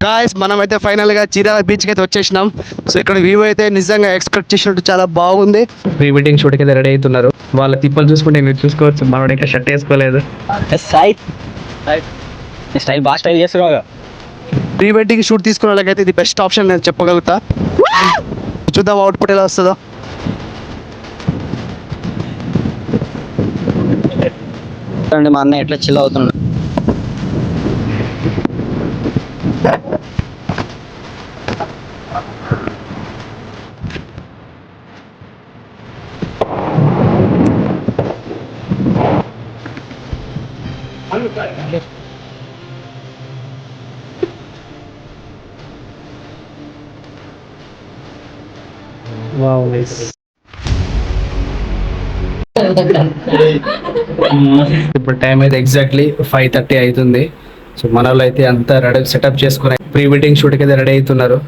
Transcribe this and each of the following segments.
Guys మనమైతే final గా Chirala beach కి అయితే వచ్చేసినాం. సో ఇక్కడ వ్యూ అయితే నిజంగా ఎక్స్పెక్ట్ చేసినట్టు చాలా బాగుంది. ప్రీ వెడ్డింగ్ షూట్ కి అయితే రెడీ అవుతున్నారు. వాళ్ళ తిప్పలు చూసుకుంటే మీరు చూసుకోవచ్చు, మనోడు ఇంకా షర్ట్ వేసుకోలేదు. స్టైల్ బాగా స్టైల్ చేస్తున్నావు. ప్రీ వెడ్డింగ్ షూట్ తీసుకున్న వాళ్ళకైతే ఇది బెస్ట్ ఆప్షన్ నేను చెప్పగలుగుతా. చూద్దాం అవుట్పుట్ ఎలా వస్తుందో. మా అన్న ఎట్లా చిల్ అవుతున్నాడు. ఇప్పుడు టైం అయితే ఎగ్జాక్ట్లీ 5:30 అవుతుంది. సో మన వాళ్ళు అయితే అంతా రెడీ సెటప్ చేసుకుని ప్రీ వెడ్డింగ్ షూట్కి అయితే రెడీ అవుతున్నారు.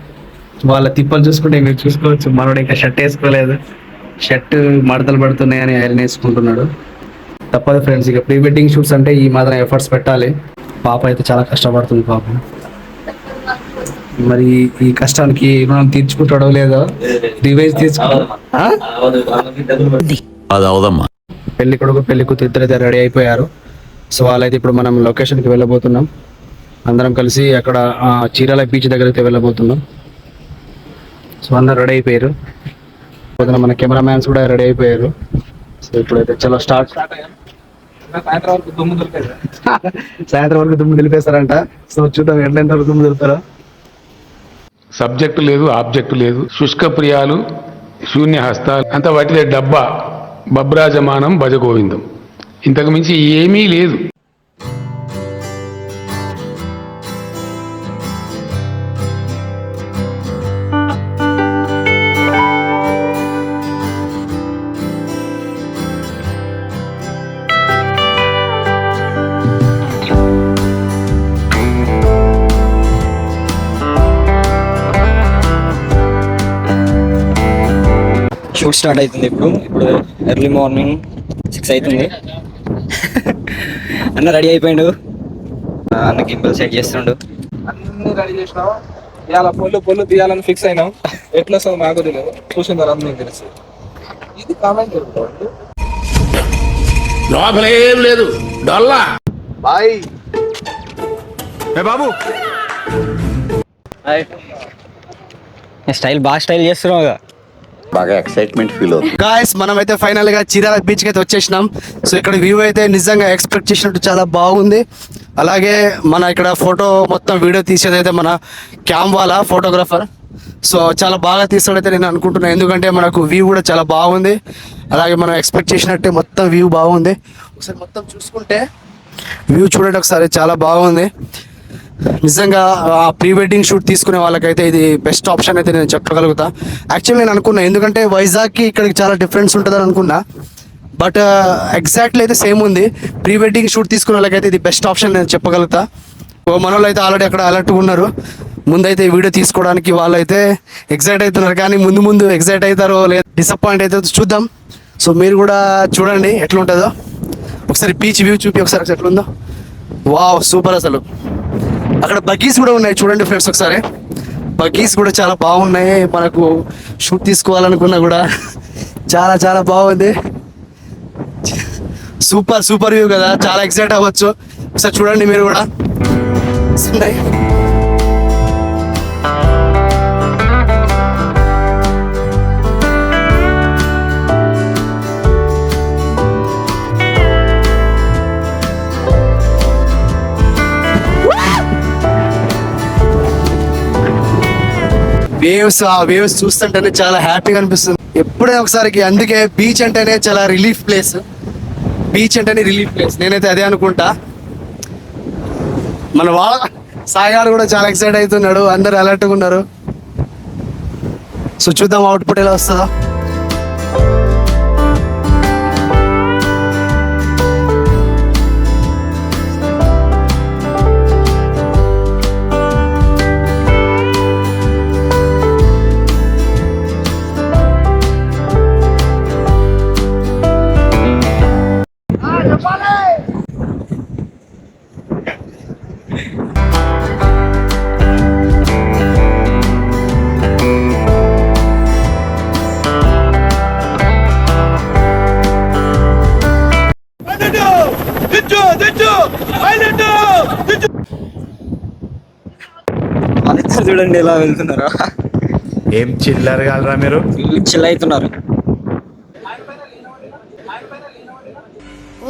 వాళ్ళ తిప్పలు చూసుకుంటే మీరు చూసుకోవచ్చు, మనోడు ఇంకా షర్ట్ వేసుకోలేదు. షర్ట్ మడతలు పడుతున్నాయని ఐరన్ వేసుకుంటున్నాడు. తప్పదు ఫ్రెండ్స్, ఇక ప్రీ వెడ్డింగ్ షూట్స్ అంటే ఈ మాత్రం ఎఫర్ట్స్ పెట్టాలి. పాప అయితే చాలా కష్టపడుతుంది పాపం. మరి ఈ కష్టానికి రుణం తీర్చుకుంటాడో లేదో, రివెంజ్ తీర్చుకుంటాడు. పెళ్లి కొడుకు పెళ్లి కూతురు ఇద్దరు అయితే రెడీ అయిపోయారు. సో వాళ్ళైతే ఇప్పుడు మనం లొకేషన్కి వెళ్ళబోతున్నాం. అందరం కలిసి అక్కడ చీరాల బీచ్ దగ్గర అయితే వెళ్ళబోతున్నాం. సో అందరు రెడీ అయిపోయారు. మన కెమెరా మ్యాన్స్ కూడా రెడీ అయిపోయారు. సో ఇప్పుడైతే చలో స్టార్ట్. సాయంత్రం వరకు దుమ్ము దులిపేస్తారంట. సో చూద్దాం ఎంత దుమ్ము దులుపుతారో. సబ్జెక్టు లేదు, ఆబ్జెక్టు లేదు, శుష్క ప్రియాలు, శూన్య హస్తాలు, అంత వాటిదే డబ్బా, బబ్రాజమానం, భజగోవిందం, ఇంతకు మించి ఏమీ లేదు. షూట్ స్టార్ట్ అవుతుంది. ఇప్పుడు ఎర్లీ మార్నింగ్ 6 అవుతుంది. అన్న రెడీ అయిపోయాడు. అన్నకి గింబల్ సెట్ చేస్తుండు. అన్ని రెడీ చేసినాం. ఇవాళ పొల్లు తీయాలని ఫిక్స్ అయినాం. ఎట్లా వస్తుంది మాకు తెలియదు, చూసిన తర్వాత మీకు తెలుసు. ఇది కామెంట్ లోపలేం లేదు, డొల్లా బాయ్ బాబు. స్టైల్ బాగా స్టైల్ చేస్తున్నావు. బాగా ఎక్సైట్మెంట్ ఫీల్ అవుతుంది. గాయస్ మనమైతే ఫైనల్ గా చీరాల బీచ్ కి అయితే వచ్చేసినాం. సో ఇక్కడ వ్యూ అయితే నిజంగా ఎక్స్పెక్ట్ చేసినట్టు చాలా బాగుంది. అలాగే మన ఇక్కడ ఫోటో మొత్తం వీడియో తీసేదైతే మన క్యామ్ వాళ్ళ ఫోటోగ్రాఫర్. సో చాలా బాగా తీస్తాడైతే నేను అనుకుంటున్నాను, ఎందుకంటే మనకు వ్యూ కూడా చాలా బాగుంది. అలాగే మనం ఎక్స్పెక్ట్ చేసినట్టే మొత్తం వ్యూ బాగుంది. ఒకసారి మొత్తం చూసుకుంటే వ్యూ చూడండి ఒకసారి, చాలా బాగుంది. నిజంగా ప్రీ వెడ్డింగ్ షూట్ తీసుకునే వాళ్ళకైతే ఇది బెస్ట్ ఆప్షన్ అయితే నేను చెప్పగలుగుతా. యాక్చువల్లీ నేను అనుకున్నా, ఎందుకంటే వైజాగ్కి ఇక్కడికి చాలా డిఫరెన్స్ ఉంటుందని అనుకున్నా, బట్ ఎగ్జాక్ట్లీ అయితే సేమ్ ఉంది. ప్రీ వెడ్డింగ్ షూట్ తీసుకునే వాళ్ళకైతే ఇది బెస్ట్ ఆప్షన్ నేను చెప్పగలుగుతా. మన వాళ్ళు అయితే ఆల్రెడీ అక్కడ అలర్ట్గా ఉన్నారు. ముందైతే వీడియో తీసుకోవడానికి వాళ్ళైతే ఎగ్జైట్ అవుతున్నారు, కానీ ముందు ఎగ్జైట్ అవుతారో లేదా డిసప్పాయింట్ అవుతారో చూద్దాం. సో మీరు కూడా చూడండి ఎట్లుంటుందో. ఒకసారి బీచ్ వ్యూ చూపి ఒకసారి ఎట్లుందో. Wow super. అసలు అక్కడ బగ్గీస్ కూడా ఉన్నాయి చూడండి ఫ్రెండ్స్. ఒకసారి బగ్గీస్ కూడా చాలా బాగున్నాయి. మనకు షూట్ తీసుకోవాలనుకున్నా కూడా చాలా చాలా బాగుంది. సూపర్ వ్యూ కదా, చాలా ఎక్సైట్ అవ్వచ్చు. ఒకసారి చూడండి మీరు కూడా. ఆ వేవ్స్ చూస్తుంటేనే చాలా హ్యాపీగా అనిపిస్తుంది ఎప్పుడైనా ఒకసారికి. అందుకే బీచ్ అంటేనే చాలా రిలీఫ్ ప్లేస్. నేనైతే అదే అనుకుంటా. మన వాళ్ళ సాయిగాడు కూడా చాలా ఎక్సైట్ అవుతున్నాడు, అందరు అలర్ట్గా ఉన్నారు. సో చూద్దాం అవుట్పుట్ ఎలా వస్తుందో. వాళ్ళిద్దరు చూడండి ఎలా వెళ్తున్నారు. ఏం చిల్లర కాలరా మీరు. చిల్ అవుతున్నారు.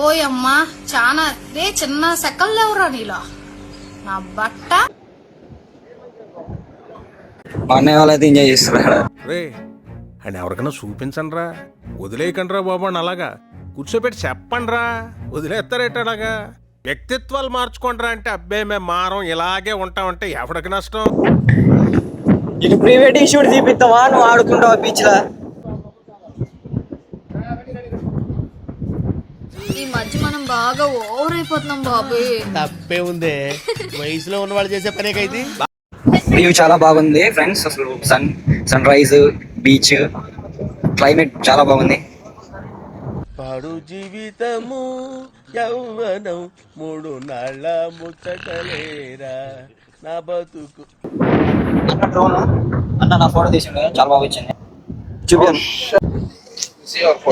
ఓయమ్మా చాలా రే చిన్న సెకల్ లేవురా నీలో నా బట్ట. మా అన్నయ్య వాళ్ళు అయితే ఎంజాయ్ చేస్తున్నారు. రే అని ఎవరికైనా చూపించండి రా, వదిలేయకండి రా బాబు అని అలాగా కూర్చోబెట్టి చెప్పండి రా, వదిలేస్తారేట అలాగా. వ్యక్తిత్వాలు మార్చుకోండి రా అంటే అబ్బే మేము మారం ఇలాగే ఉంటామంటే ఎవరికి నష్టం. ఇక ప్రీ వెడ్డింగ్ షూట్ తీపిస్తావా, నువ్వు ఆడుకుంటావా బీచ్ లా? ఈ మధ్య మనం బాగా ఓవర్ అయిపోతున్నాం బాబు. తప్పే ఉందే, వయసులో ఉన్న వాళ్ళు చేసే పనేకైతే. వ్యూ చాలా బాగుంది ఫ్రెండ్స్. అసలు సన్ రైజ్, బీచ్, క్లైమేట్ చాలా బాగుంది. పాడు జీవితము యౌవనం 3 నాళ్ళ ముచ్చటలేరా నా బతుకు. అన్న డ్రోన్ అన్న నా ఫోటో తీసిండు, చాలా బాగా వచ్చింది. చూపించాను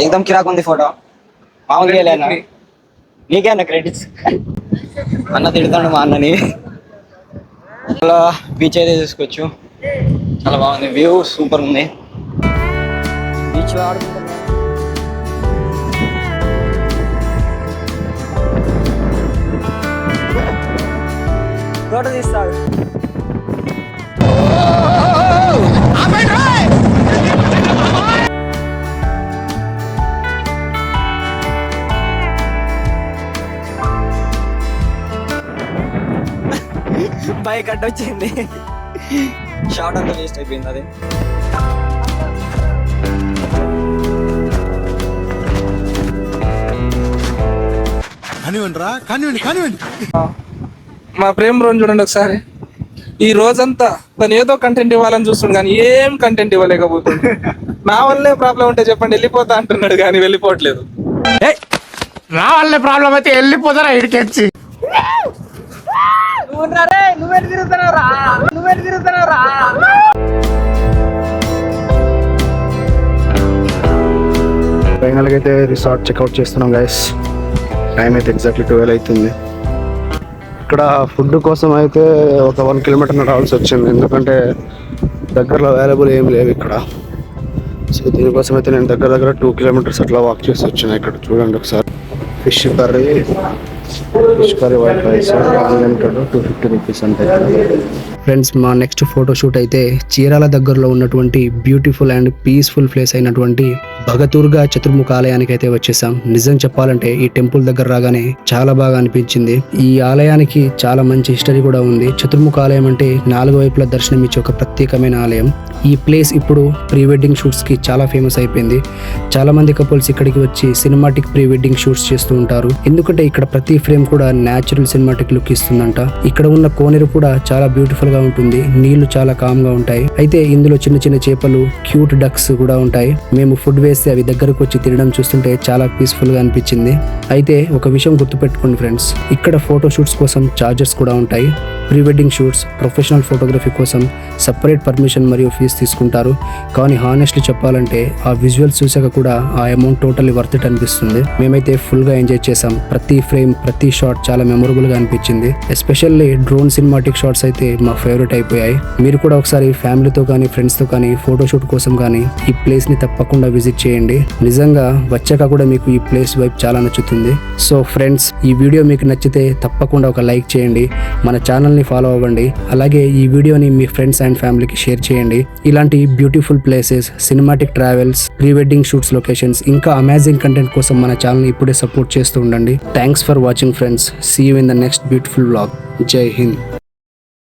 ఏకదం కిరాక్ ఉంది ఫోటో. మామూలుగా లేనా నీకే అన్న క్రెడిట్స్. అన్న తిడతాడు మా అన్నని. అలా బీచ్ అయితే తీసుకోవచ్చు, చాలా బాగుంది. వ్యూ సూపర్ ఉంది. బీచ్ లో ఆడుకుంటున్నా. ఫోటో తీస్తాడు. బైక్ అడ్డొచ్చింది, షార్ట్ అంతా వేస్ట్ అయిపోయింది. అది మా ప్రేమ రోజు చూడండి ఒకసారి. ఈ రోజంతా తను ఏదో కంటెంట్ ఇవ్వాలని చూస్తుండు కానీ ఏం కంటెంట్ ఇవ్వలేకపోతుంది. నా వల్లే ప్రాబ్లం ఉంటే చెప్పండి వెళ్ళిపోతా అంటున్నాడు కానీ వెళ్ళిపోవట్లేదు. నా వల్లే ప్రాబ్లం అయితే వెళ్ళిపోతారా ఇడికెచ్చి. ఫైనల్గా అయితే రిసార్ట్ చెక్అవుట్ చేస్తున్నాం గైస్. టైం అయితే ఎగ్జాక్ట్లీ 12 అవుతుంది. ఇక్కడ ఫుడ్ కోసం అయితే ఒక 1 కిలోమీటర్ రావాల్సి వచ్చింది, ఎందుకంటే దగ్గరలో అవైలబుల్ ఏం లేవు ఇక్కడ. సో దీనికోసం అయితే నేను దగ్గర 2 కిలోమీటర్స్ అట్లా వాక్ చేసి వచ్చాను. ఇక్కడ చూడండి ఒకసారి. Fish curry white rice unlimited 250 rupees అంతే. ఫ్రెండ్స్, మా నెక్స్ట్ ఫోటోషూట్ అయితే చీరాల దగ్గరలో ఉన్నటువంటి బ్యూటిఫుల్ అండ్ పీస్ఫుల్ ప్లేస్ అయినటువంటి భగతుర్గా చతుర్ముఖ ఆలయానికి అయితే వచ్చేసాం. నిజం చెప్పాలంటే ఈ టెంపుల్ దగ్గర రాగానే చాలా బాగా అనిపించింది. ఈ ఆలయానికి చాలా మంచి హిస్టరీ కూడా ఉంది. చతుర్ముఖ ఆలయం అంటే 4 వైపుల దర్శనం ఇచ్చే ఒక ప్రత్యేకమైన ఆలయం. ఈ ప్లేస్ ఇప్పుడు ప్రీ వెడ్డింగ్ షూట్స్ కి చాలా ఫేమస్ అయిపోయింది. చాలా మంది కపుల్స్ ఇక్కడికి వచ్చి సినిమాటిక్ ప్రీ వెడ్డింగ్ షూట్స్ చేస్తూ ఉంటారు. ఎందుకంటే ఇక్కడ ప్రతి ఫ్రేమ్ కూడా న్యాచురల్ సినిమాటిక్ లుక్ ఇస్తుందంట. ఇక్కడ ఉన్న కోనేరు కూడా చాలా బ్యూటిఫుల్ గా ఉంటుంది. నీళ్లు చాలా కామ్ గా ఉంటాయి. అయితే ఇందులో చిన్న చిన్న చేపలు, క్యూట్ డక్స్ కూడా ఉంటాయి. మేము ఫుడ్ వేస్తే అవి దగ్గరకు వచ్చి తినడం చూస్తుంటే చాలా పీస్ఫుల్ గా అనిపించింది. అయితే ఒక విషయం గుర్తుపెట్టుకోండి ఫ్రెండ్స్, ఇక్కడ ఫోటో షూట్స్ కోసం చార్జెస్ కూడా ఉంటాయి. Pre wedding shoots, professional photography కోసం సపరేట్ పర్మిషన్ మరియు ఫీజు తీసుకుంటారు. కానీ హానెస్ట్లీ చెప్పాలంటే ఆ విజువల్స్ చూసాక కూడా ఆ అమౌంట్ టోటల్లీ వర్త్ ఇట్ అనిపిస్తుంది. మేమైతే ఫుల్ గా ఎంజాయ్ చేసాం. ప్రతి ఫ్రేమ్, ప్రతి షాట్ చాలా మెమొరబుల్ గా అనిపించింది. ఎస్పెషల్లీ డ్రోన్ సినిమాటిక్ షాట్స్ అయితే మా ఫేవరెట్ అయిపోయాయి. మీరు కూడా ఒకసారి ఫ్యామిలీతో కానీ ఫ్రెండ్స్ తో కానీ ఫోటోషూట్ కోసం కానీ ఈ ప్లేస్ ని తప్పకుండా విజిట్ చేయండి. నిజంగా వచ్చాక కూడా మీకు ఈ ప్లేస్ వైపు చాలా నచ్చుతుంది. సో ఫ్రెండ్స్, ఈ వీడియో మీకు నచ్చితే తప్పకుండా ఒక లైక్ చేయండి, మన ఛానల్ ని ఫాలో అవ్వండి. అలాగే ఈ వీడియోని మీ ఫ్రెండ్స్ అండ్ ఫ్యామిలీకి షేర్ చేయండి. ఇలాంటి beautiful places, cinematic travels, pre wedding shoots locations, ఇంకా అమేజింగ్ కంటెంట్ కోసం మన ఛానల్ ఇప్పుడే సపోర్ట్ చేస్తూ ఉండండి. Thanks for watching friends. See you in the next beautiful vlog. Jai Hind.